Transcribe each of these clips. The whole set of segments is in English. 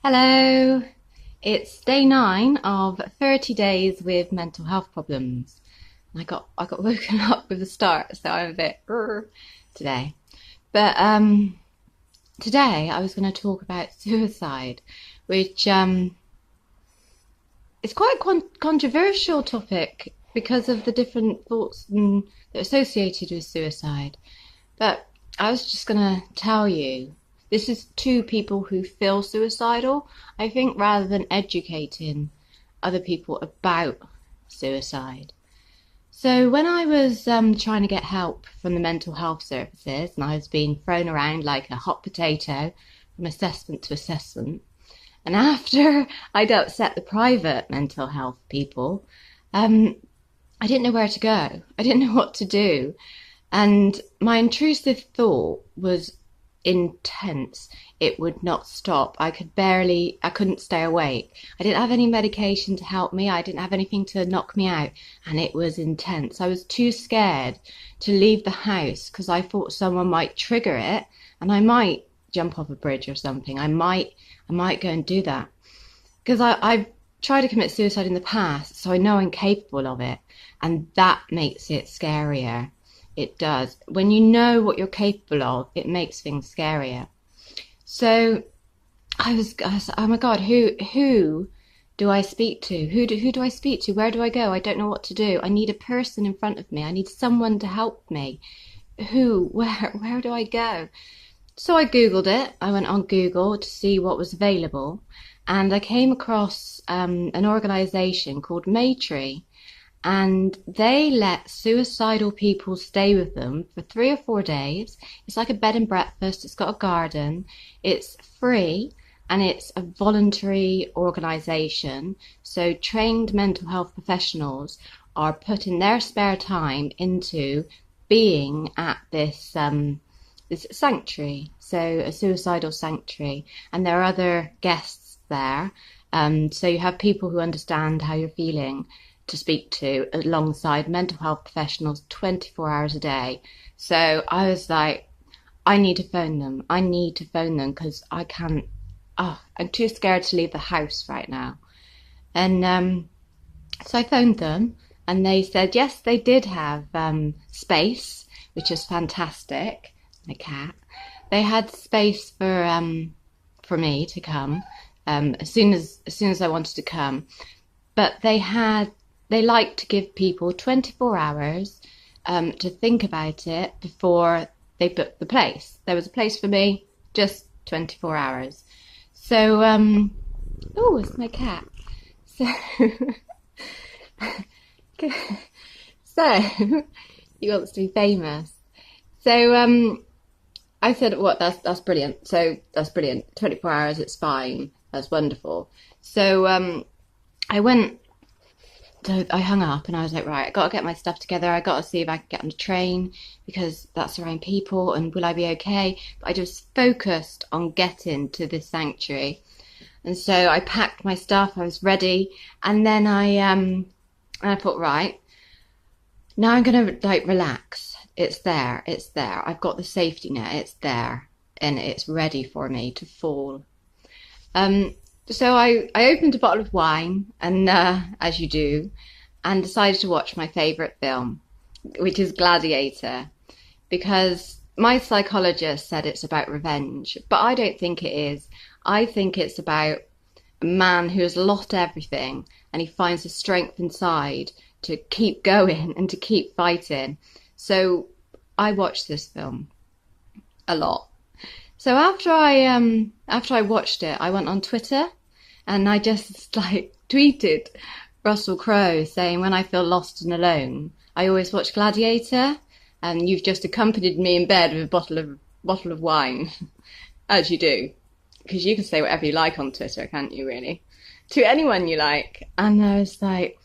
Hello, it's day 9 of 30 days with mental health problems. I got woken up with a start, so I'm a bit today. But today I was going to talk about suicide, which is quite a controversial topic because of the different thoughts that are associated with suicide. But I was just going to tell you, this is to people who feel suicidal, I think, rather than educating other people about suicide. So when I was trying to get help from the mental health services, and I was being thrown around like a hot potato from assessment to assessment, and after I'd upset the private mental health people, I didn't know where to go. I didn't know what to do. And my intrusive thought was intense. It would not stop. I couldn't stay awake. I didn't have any medication to help me. I didn't have anything to knock me out. And it was intense. I was too scared to leave the house because I thought someone might trigger it and I might jump off a bridge or something. I might go and do that. Because I've tried to commit suicide in the past, so I know I'm capable of it. And that makes it scarier. It does. When you know what you're capable of, it makes things scarier. So I was oh my God, who do I speak to? Who do I speak to? Where do I go? I don't know what to do. I need a person in front of me. I need someone to help me. Where do I go? So I Googled it. I went on Google to see what was available, and I came across an organization called Maytree. And they let suicidal people stay with them for 3 or 4 days. It's like a bed and breakfast. It's got a garden. It's free and it's a voluntary organization. So trained mental health professionals are putting their spare time into being at this sanctuary, so a suicidal sanctuary. And there are other guests there. So you have people who understand how you're feeling to speak to alongside mental health professionals 24 hours a day. So I was like, I need to phone them. I need to phone them because I can't, I'm too scared to leave the house right now. And so I phoned them and they said, yes, they did have space, which is fantastic. My cat. They had space for me to come as soon as I wanted to come. But they like to give people 24 hours to think about it before they book the place. There was a place for me, just 24 hours. So, oh, it's my cat. So, so he wants to be famous. So, I said, what? That's brilliant. So that's brilliant. 24 hours, it's fine. That's wonderful. So, So I hung up and I was like, right, I got to get my stuff together. I got to see if I can get on the train because that's around people and will I be okay? But I just focused on getting to this sanctuary. And so I packed my stuff. I was ready. And then I thought, right, now I'm going to like relax. It's there. It's there. I've got the safety net. It's there and it's ready for me to fall. So I opened a bottle of wine, and as you do, and decided to watch my favourite film, which is Gladiator, because my psychologist said it's about revenge, but I don't think it is. I think it's about a man who has lost everything, and he finds the strength inside to keep going and to keep fighting. So I watched this film a lot. So after I watched it, I went on Twitter and I just like tweeted Russell Crowe saying, when I feel lost and alone, I always watch Gladiator, and you've just accompanied me in bed with a bottle of wine, as you do, because you can say whatever you like on Twitter, can't you? Really, to anyone you like. And I was like,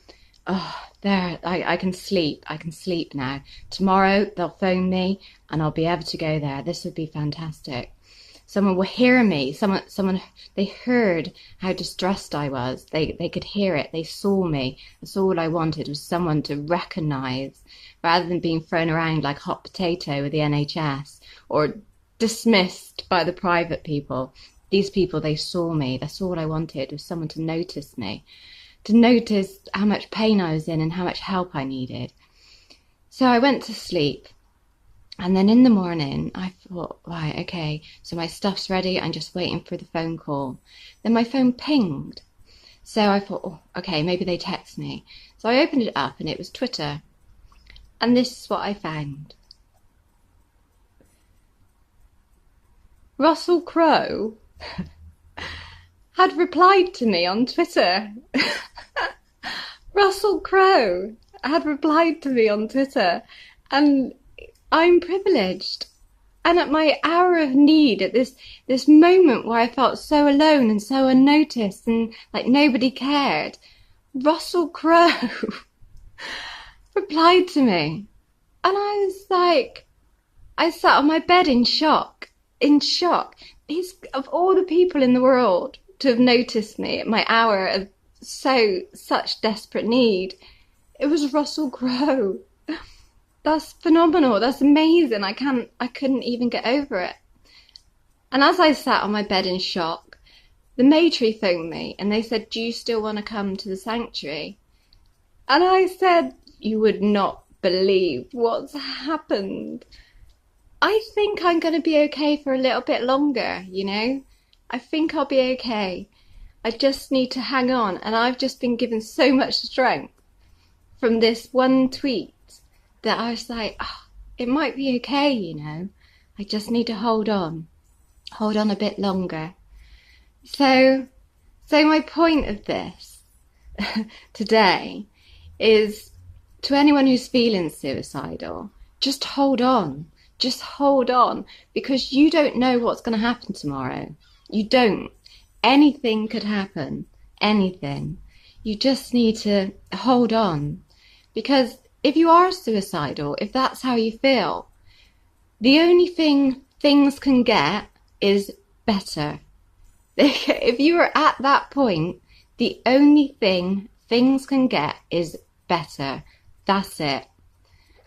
oh, there, I can sleep. I can sleep now. Tomorrow they'll phone me and I'll be able to go there. This would be fantastic. Someone will hear me. Someone, they heard how distressed I was. They could hear it. They saw me. That's all I wanted, was someone to recognise, rather than being thrown around like hot potato with the NHS or dismissed by the private people. these people, they saw me. That's all I wanted, was someone to notice me, to notice how much pain I was in and how much help I needed. So I went to sleep. And then in the morning, I thought, right, okay, so my stuff's ready. I'm just waiting for the phone call. Then my phone pinged. So I thought, oh, okay, maybe they text me. So I opened it up and it was Twitter. And this is what I found. Russell Crowe had replied to me on Twitter. Russell Crowe had replied to me on Twitter. And I'm privileged. And at my hour of need, at this moment where I felt so alone and so unnoticed and like nobody cared, Russell Crowe replied to me. And I was like, I sat on my bed in shock. He's, of all the people in the world to have noticed me at my hour of such desperate need, it was Russell Crowe. That's phenomenal. That's amazing. I couldn't even get over it. And as I sat on my bed in shock, the Maytree phoned me and they said, do you still want to come to the sanctuary? And I said, you would not believe what's happened. I think I'm going to be okay for a little bit longer, you know? I think I'll be okay. I just need to hang on. And I've just been given so much strength from this one tweet that I was like, oh, it might be okay, you know. I just need to hold on a bit longer. So my point of this today is, to anyone who's feeling suicidal, just hold on, because you don't know what's going to happen tomorrow. You don't. Anything could happen, anything. You just need to hold on, because if you are suicidal, if that's how you feel, the only thing things can get is better. If you are at that point, the only thing things can get is better. That's it.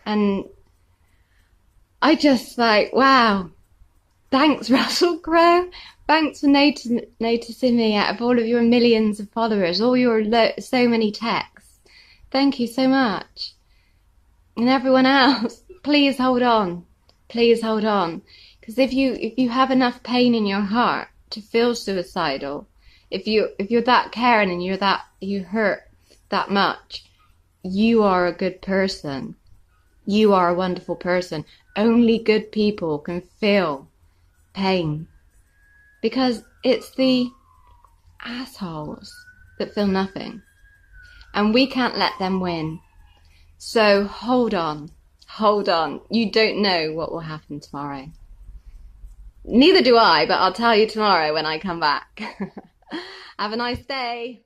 And I just like, wow. Thanks, Russell Crowe. Thanks for noticing me out of all of your millions of followers, all your so many texts. Thank you so much. And everyone else, please hold on. Please hold on. Because if you have enough pain in your heart to feel suicidal, if you're that caring and you hurt that much, you are a good person. You are a wonderful person. Only good people can feel pain. Because it's the assholes that feel nothing. And we can't let them win. So hold on. You don't know what will happen tomorrow. Neither do I, but I'll tell you tomorrow when I come back. Have a nice day.